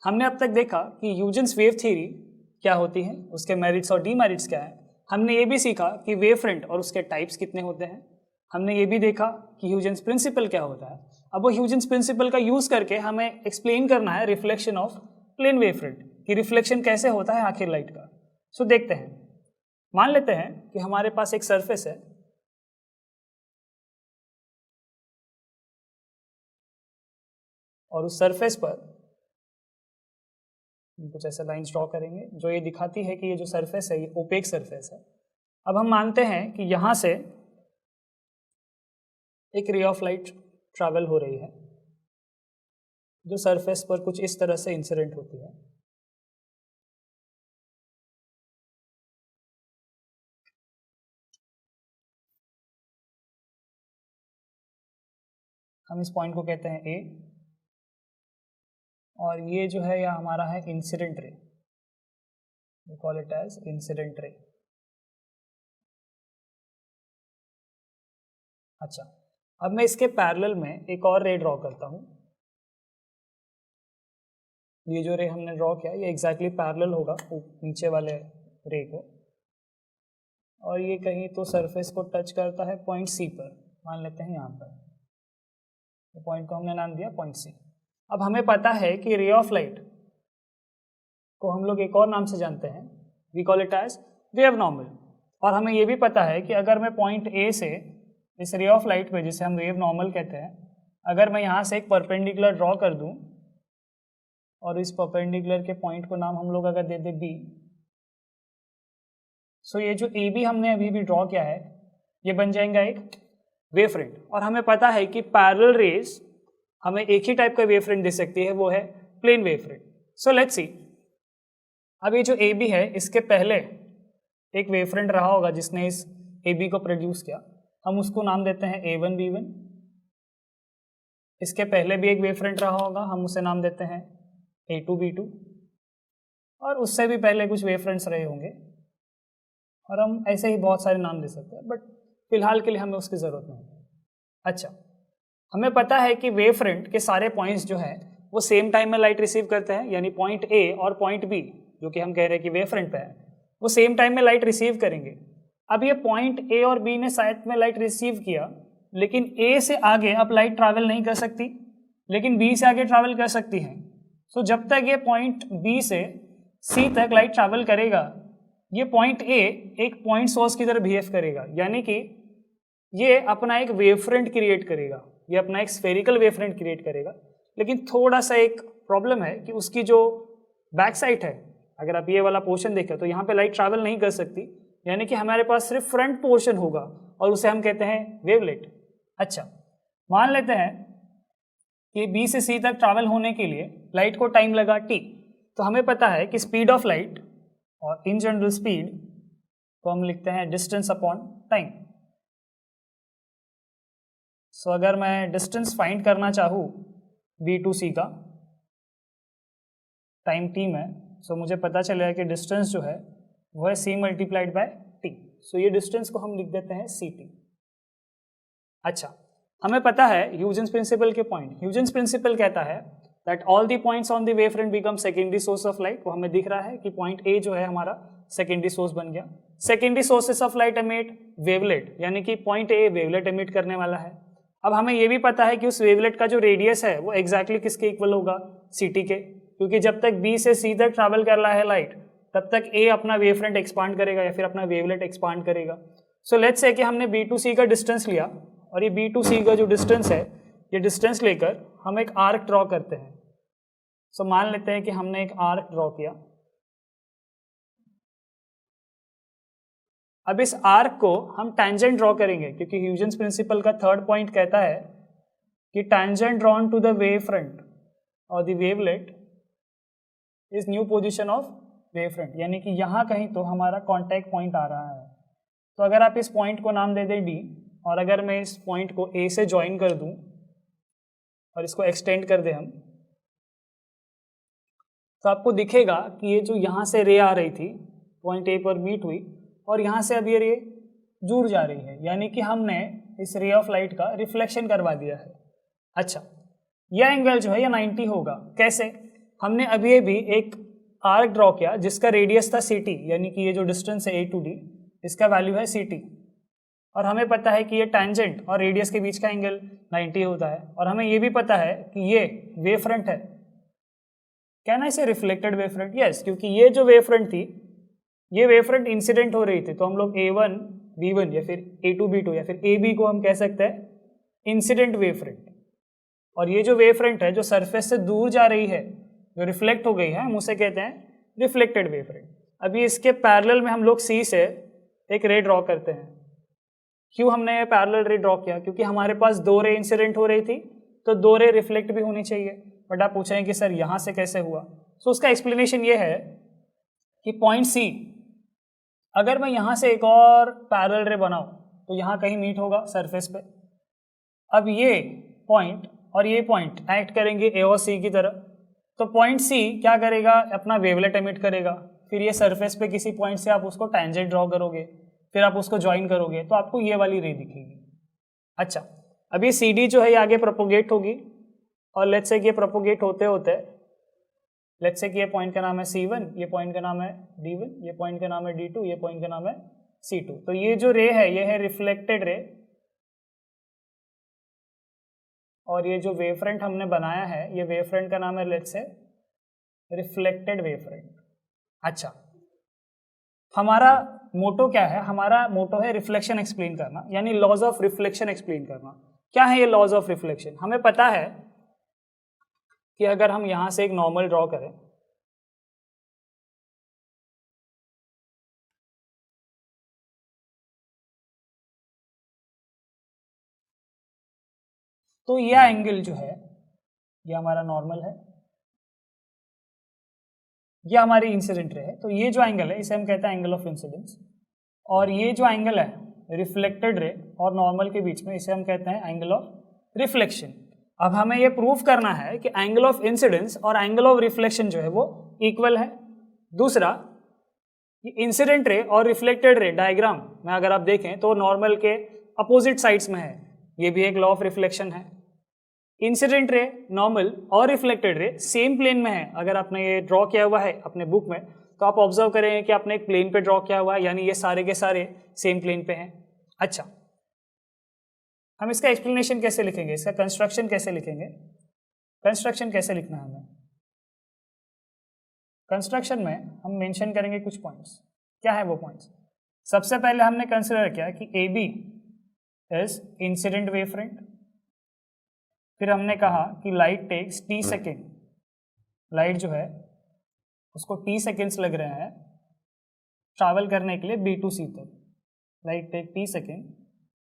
हमने अब तक देखा कि ह्यूजेंस वेव थ्योरी क्या होती है, उसके मेरिट्स और डीमेरिट्स क्या है। हमने ये भी सीखा कि वेव फ्रंट और उसके टाइप्स कितने होते हैं। हमने ये भी देखा कि ह्यूजेंस प्रिंसिपल क्या होता है। अब वो ह्यूजेंस प्रिंसिपल का यूज़ करके हमें एक्सप्लेन करना है reflection of plane wave front, कि रिफ्लेक्शन कैसे होता है आखिर लाइट का। सो देखते हैं। मान लेते हैं कि हमारे पास एक सरफेस है और उस सरफेस पर कुछ ऐसे लाइंस ड्रॉ करेंगे जो ये दिखाती है कि ये जो सरफेस है ये ओपेक सरफेस है। अब हम मानते हैं कि यहाँ से एक रे ऑफ लाइट ट्रैवल हो रही है जो सरफेस पर कुछ इस तरह से इंसिडेंट होती है। हम इस पॉइंट को कहते हैं ए, और ये जो है यह हमारा है incident ray, we call it as incident ray. अच्छा, अब मैं इसके पैरेलल में एक और रे ड्रॉ करता हूँ। ये जो रे हमने ड्रॉ किया ये एग्जैक्टली पैरेलल होगा नीचे वाले रे को, और ये कहीं तो सरफेस को टच करता है पॉइंट सी पर, मान लेते हैं यहाँ पर। पॉइंट को हमने नाम दिया पॉइंट सी। अब हमें पता है कि रे ऑफ लाइट को हम लोग एक और नाम से जानते हैं, we call it as wave normal. और हमें ये भी पता है कि अगर मैं पॉइंट ए से इस रे ऑफ लाइट पे, जिसे हम वेव नॉर्मल कहते हैं, अगर मैं यहाँ से एक परपेंडिकुलर ड्रॉ कर दूँ और इस परपेंडिकुलर के पॉइंट को नाम हम लोग अगर दे दे बी, सो ये जो ए बी हमने अभी भी ड्रॉ किया है ये बन जाएगा एक वेव फ्रंट। और हमें पता है कि पैरेलल रेज हमें एक ही टाइप का वेव फ्रंट दे सकती है, वो है plane wave front. So let's see, अब ये जो ए बी है इसके पहले एक वेव फ्रंट रहा होगा जिसने इस ए बी को प्रोड्यूस किया, हम उसको नाम देते हैं A1 B1। इसके पहले भी एक वेव फ्रंट रहा होगा, हम उसे नाम देते हैं A2 B2, और उससे भी पहले कुछ वेव फ्रंट्स रहे होंगे, और हम ऐसे ही बहुत सारे नाम दे सकते हैं, बट फिलहाल के लिए हमें उसकी ज़रूरत नहीं है। अच्छा, हमें पता है कि वेव फ्रंट के सारे पॉइंट्स जो हैं वो सेम टाइम में लाइट रिसीव करते हैं, यानी पॉइंट ए और पॉइंट बी जो कि हम कह रहे हैं कि वेव फ्रंट पे है, वो सेम टाइम में लाइट रिसीव करेंगे। अब ये पॉइंट ए और बी ने साथ में लाइट रिसीव किया, लेकिन ए से आगे अब लाइट ट्रैवल नहीं कर सकती, लेकिन बी से आगे ट्रैवल कर सकती है। सो जब तक ये पॉइंट बी से सी तक लाइट ट्रैवल करेगा, ये पॉइंट ए एक पॉइंट सोर्स की तरह बिहेव करेगा, यानी कि ये अपना एक वेव फ्रंट क्रिएट करेगा, ये अपना एक स्फेरिकल वेव फ्रंट क्रिएट करेगा। लेकिन थोड़ा सा एक प्रॉब्लम है कि उसकी जो बैक साइड है, अगर आप ये वाला पोर्शन देखें तो यहाँ पे लाइट ट्रैवल नहीं कर सकती, यानी कि हमारे पास सिर्फ फ्रंट पोर्शन होगा और उसे हम कहते हैं वेवलेट। अच्छा, मान लेते हैं कि बी से सी तक ट्रैवल होने के लिए लाइट को टाइम लगा t, तो हमें पता है कि स्पीड ऑफ लाइट और इन जनरल स्पीड को हम लिखते हैं डिस्टेंस अपॉन टाइम। सो अगर मैं डिस्टेंस फाइंड करना चाहूँ बी टू सी का टाइम t में, सो मुझे पता चलेगा कि डिस्टेंस जो है वो है c मल्टीप्लाइड बाय t। सो ये डिस्टेंस को हम लिख देते हैं ct। अच्छा, हमें पता है ह्यूजेंस प्रिंसिपल के पॉइंट। ह्यूजेंस प्रिंसिपल कहता है that all the points on the wave front become secondary source of light. वो हमें दिख रहा है कि पॉइंट ए जो है हमारा सेकेंडरी सोर्स बन गया। Secondary sources of light emit wavelet, यानी कि पॉइंट ए वेवलेट एमिट करने वाला है। अब हमें ये भी पता है कि उस वेवलेट का जो रेडियस है वो एग्जैक्टली किसके इक्वल होगा, ct के, क्योंकि जब तक b से c तक ट्रैवल कर रहा है लाइट, तब तक a अपना वेव फ्रंट एक्सपांड करेगा या फिर अपना वेवलेट एक्सपांड करेगा। सो लेट्स से कि हमने b टू c का डिस्टेंस लिया, और ये b टू c का जो डिस्टेंस है, ये डिस्टेंस लेकर हम एक आर्क ड्रॉ करते हैं। सो मान लेते हैं कि हमने एक आर्क ड्रॉ किया। अब इस आर्क को हम टैंजेंट ड्रॉ करेंगे, क्योंकि ह्यूजेंस प्रिंसिपल का थर्ड पॉइंट कहता है कि tangent drawn to the wave front और the wavelet is new position of wave front, यानी कि यहाँ कहीं तो हमारा कॉन्टैक्ट पॉइंट आ रहा है। तो अगर आप इस पॉइंट को नाम दे दें डी, और अगर मैं इस पॉइंट को ए से ज्वाइन कर दूं और इसको एक्सटेंड कर दें हम, तो आपको दिखेगा कि ये जो यहाँ से रे आ रही थी पॉइंट ए पर मीट हुई, और यहाँ से अब ये रे जुड़ जा रही है, यानी कि हमने इस रे ऑफ लाइट का रिफ्लेक्शन करवा दिया है। अच्छा, यह एंगल जो है ये 90 होगा। कैसे? हमने अभी अभी एक आर्क ड्रॉ किया जिसका रेडियस था ct, यानी कि ये जो डिस्टेंस है a to d, इसका वैल्यू है ct, और हमें पता है कि ये टेंजेंट और रेडियस के बीच का एंगल 90 होता है, और हमें ये भी पता है कि ये वेव फ्रंट है। क्या ना इसे रिफ्लेक्टेड वेव फ्रंट? यस, क्योंकि ये जो वेव फ्रंट थी, ये वेव फ्रंट इंसिडेंट हो रही थी, तो हम लोग a1 b1 या फिर a2 b2 या फिर ab को हम कह सकते हैं इंसिडेंट वेव फ्रंट। और ये जो वेव फ्रंट है जो सरफेस से दूर जा रही है, जो रिफ्लेक्ट हो गई है, हम उसे कहते हैं रिफ्लेक्टेड वेव फ्रंट। अभी इसके पैरेलल में हम लोग C से एक रे ड्रॉ करते हैं। क्यों हमने ये पैरेलल रे ड्रॉ किया? क्योंकि हमारे पास 2 रे इंसिडेंट हो रही थी, तो 2 रे रिफ्लेक्ट भी होनी चाहिए। बट आप पूछेंगे कि सर यहाँ से कैसे हुआ? तो उसका एक्सप्लेनेशन ये है कि पॉइंट C, अगर मैं यहाँ से एक और पैरेलल रे बनाऊँ तो यहाँ कहीं मीट होगा सरफेस पे। अब ये पॉइंट और ये पॉइंट एक्ट करेंगे A और C की तरह, तो पॉइंट C क्या करेगा? अपना वेवलेट एमिट करेगा। फिर ये सरफेस पे किसी पॉइंट से आप उसको टेंजेंट ड्रॉ करोगे, फिर आप उसको ज्वाइन करोगे, तो आपको ये वाली रे दिखेगी। अच्छा, अब ये CD जो है ये आगे प्रोपोगेट होगी, और लेट्स से कि ये प्रोपोगेट होते होते, लेट्स से कि ये पॉइंट का नाम है C1, ये पॉइंट का नाम है D1, ये पॉइंट का नाम है D2, ये पॉइंट का नाम है C2। तो ये जो रे है ये है रिफ्लेक्टेड रे, और ये जो वेव फ्रंट हमने बनाया है ये वेव फ्रंट का नाम है let's say reflected wave front. अच्छा, हमारा मोटो क्या है? हमारा मोटो है रिफ्लेक्शन एक्सप्लेन करना, यानी लॉज ऑफ रिफ्लेक्शन एक्सप्लेन करना। क्या है ये लॉज ऑफ रिफ्लेक्शन? हमें पता है कि अगर हम यहां से एक नॉर्मल ड्रॉ करें, तो यह एंगल जो है ये हमारा नॉर्मल है, ये हमारी इंसिडेंट रे है, तो ये जो एंगल है इसे हम कहते हैं एंगल ऑफ इंसिडेंस, और ये जो एंगल है रिफ्लेक्टेड रे और नॉर्मल के बीच में, इसे हम कहते हैं एंगल ऑफ रिफ्लेक्शन। अब हमें ये प्रूव करना है कि एंगल ऑफ इंसिडेंस और एंगल ऑफ रिफ्लेक्शन जो है वो इक्वल है। दूसरा, इंसिडेंट रे और रिफ्लेक्टेड रे डायग्राम में अगर आप देखें तो नॉर्मल के अपोजिट साइड्स में है, ये भी एक लॉ ऑफ रिफ्लेक्शन है। इंसिडेंट रे, नॉर्मल और रिफ्लेक्टेड रे सेम प्लेन में है। अगर आपने ये ड्रॉ किया हुआ है अपने बुक में तो आप ऑब्जर्व करेंगे कि आपने एक प्लेन पे ड्रॉ किया हुआ है, यानी ये सारे के सारे सेम प्लेन पे हैं। अच्छा, हम इसका एक्सप्लेनेशन कैसे लिखेंगे? इसका कंस्ट्रक्शन कैसे लिखेंगे? कंस्ट्रक्शन कैसे लिखना है हमें? कंस्ट्रक्शन में हम मेंशन करेंगे कुछ पॉइंट्स। क्या है वो पॉइंट्स? सबसे पहले हमने कंसिडर किया कि AB is incident wave front. फिर हमने कहा कि light takes t second, light जो है उसको t सेकेंड्स लग रहे हैं ट्रैवल करने के लिए B to C तक। Light take t second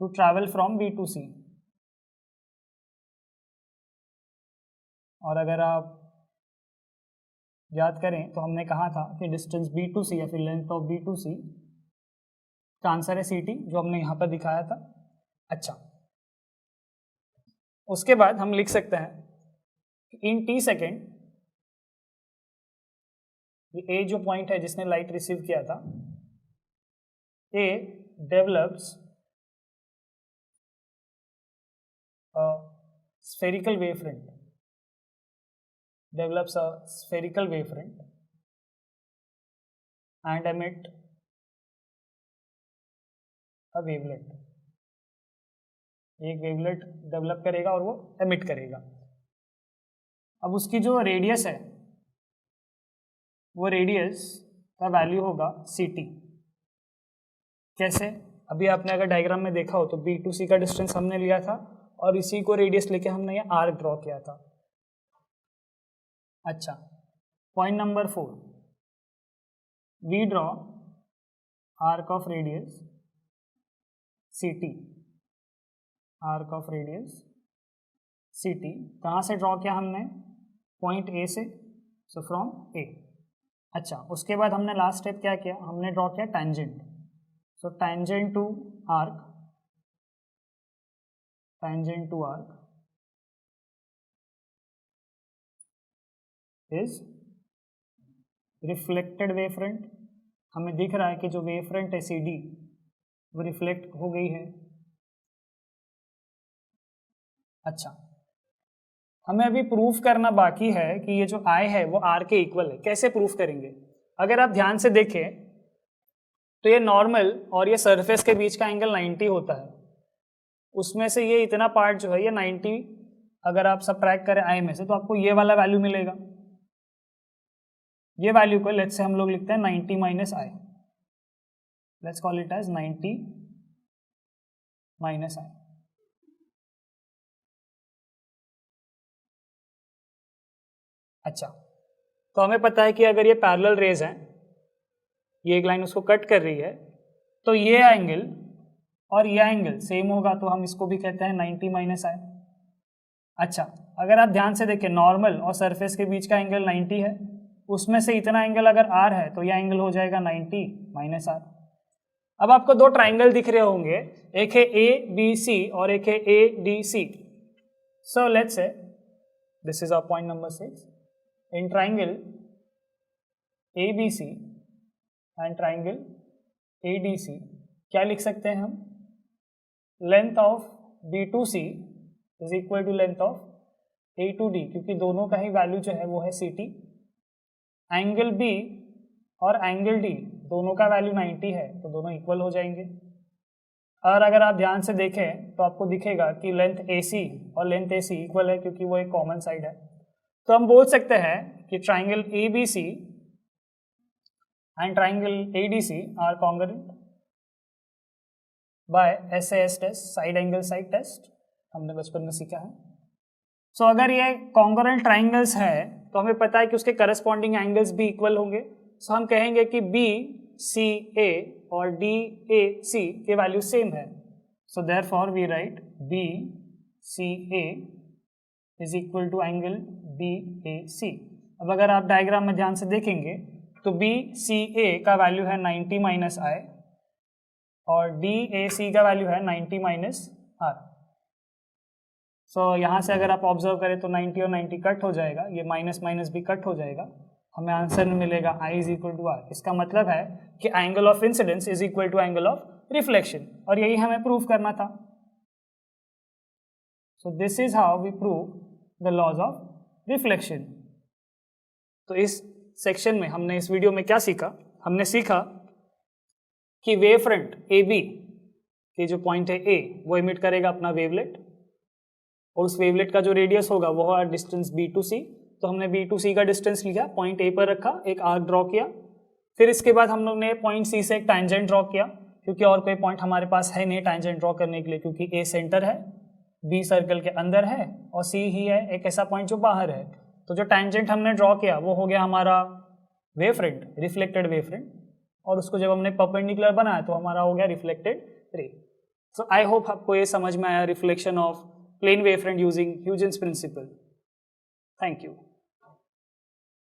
to travel from B to C। और अगर आप याद करें तो हमने कहा था कि डिस्टेंस B to C या फिर length of B to C का आंसर है CT, जो हमने यहाँ पर दिखाया था। अच्छा, उसके बाद हम लिख सकते हैं इन t सेकेंड, ये A जो पॉइंट है जिसने लाइट रिसीव किया था, A develops spherical wavefront, develops a spherical wavefront and emit a wavelet। एक वेवलेट डेवलप करेगा और वो एमिट करेगा। अब उसकी जो रेडियस है वो रेडियस का वैल्यू होगा CT। कैसे? अभी आपने अगर डायग्राम में देखा हो तो B to C का डिस्टेंस हमने लिया था और इसी को रेडियस लेके हमने ये आर्क ड्रॉ किया था। अच्छा, point number 4, we draw arc of radius CT। Arc of radius CT कहाँ से ड्रॉ किया हमने? पॉइंट A से, सो फ्रॉम A। अच्छा, उसके बाद हमने लास्ट स्टेप क्या किया? हमने ड्रॉ किया tangent. So tangent to arc, tangent to arc is reflected wave front. हमें दिख रहा है कि जो वेव फ्रंट है CD वो रिफ्लेक्ट हो गई है। अच्छा, हमें अभी प्रूफ करना बाकी है कि ये जो आई है वो आर के इक्वल है। कैसे प्रूफ करेंगे? अगर आप ध्यान से देखें तो ये नॉर्मल और ये सरफेस के बीच का एंगल 90 होता है, उसमें से ये इतना पार्ट जो है ये 90 अगर आप सबट्रैक्ट करें आई में से तो आपको ये वाला वैल्यू मिलेगा। ये वैल्यू को लेट्स से हम लोग लिखते हैं 90 minus I, let's call it as 90 minus I. अच्छा, तो हमें पता है कि अगर ये पैरेलल रेज हैं, ये एक लाइन उसको कट कर रही है, तो ये एंगल और ये एंगल सेम होगा, तो हम इसको भी कहते हैं 90 माइनस आई। अच्छा, अगर आप ध्यान से देखें नॉर्मल और सरफेस के बीच का एंगल 90 है, उसमें से इतना एंगल अगर आर है तो यह एंगल हो जाएगा 90 माइनस आर। अब आपको दो ट्राइंगल दिख रहे होंगे, एक है ए बी सी और एक है A D C. So let's say this is our point number 6 in triangle A B C and triangle A D C. क्या लिख सकते हैं हम? Length of B to C is equal to length of A to D, क्योंकि दोनों का ही value जो है वो है सी टी। एंगल बी और एंगल डी दोनों का वैल्यू 90 है, तो दोनों इक्वल हो जाएंगे। और अगर आप ध्यान से देखें तो आपको दिखेगा कि लेंथ ए सी और लेंथ ए सी इक्वल है, क्योंकि वो एक कॉमन साइड है। तो हम बोल सकते हैं कि triangle A B C and triangle A D C are congruent by SAS test, side angle side test, हमने बचपन में सीखा है। सो अगर ये कॉन्ग्रुएंट ट्राइंगल्स है तो हमें पता है कि उसके करस्पॉन्डिंग एंगल्स भी इक्वल होंगे। सो हम कहेंगे कि बी सी ए और डी ए सी के वैल्यू सेम है। So therefore we write B C A is equal to angle D A C. अब अगर आप डायग्राम में ध्यान से देखेंगे तो बी सी ए का वैल्यू है 90 माइनस आई और डी ए सी का वैल्यू है 90 माइनस आर। सो यहाँ से अगर आप ऑब्जर्व करें तो 90 और 90 कट हो जाएगा, ये माइनस माइनस भी कट हो जाएगा, हमें आंसर में मिलेगा I is equal to R. इसका मतलब है कि angle of incidence is equal to angle of reflection, और यही हमें प्रूव करना था। So this is how we prove the laws of reflection. तो इस सेक्शन में हमने, इस वीडियो में क्या सीखा? हमने सीखा कि वेव फ्रंट ए बी के जो पॉइंट है ए वो इमिट करेगा अपना वेवलेट, और उस वेवलेट का जो रेडियस होगा वो है डिस्टेंस बी टू सी। तो हमने बी टू सी का डिस्टेंस लिया, पॉइंट ए पर रखा, एक आर्क ड्रॉ किया, फिर इसके बाद हम लोग ने पॉइंट सी से एक टैंजेंट ड्रॉ किया, क्योंकि और कोई पॉइंट हमारे पास है नहीं टैंजेंट ड्रॉ करने के लिए, क्योंकि ए सेंटर है, बी सर्कल के अंदर है और सी ही है एक ऐसा पॉइंट जो बाहर है। तो जो टैंजेंट हमने ड्रॉ किया वो हो गया हमारा wave front, reflected wave front, और उसको जब हमने परपेंडिकुलर बनाया तो हमारा हो गया reflected ray. So I hope आपको ये समझ में आया reflection of plane wave front using Huygens principle. Thank you.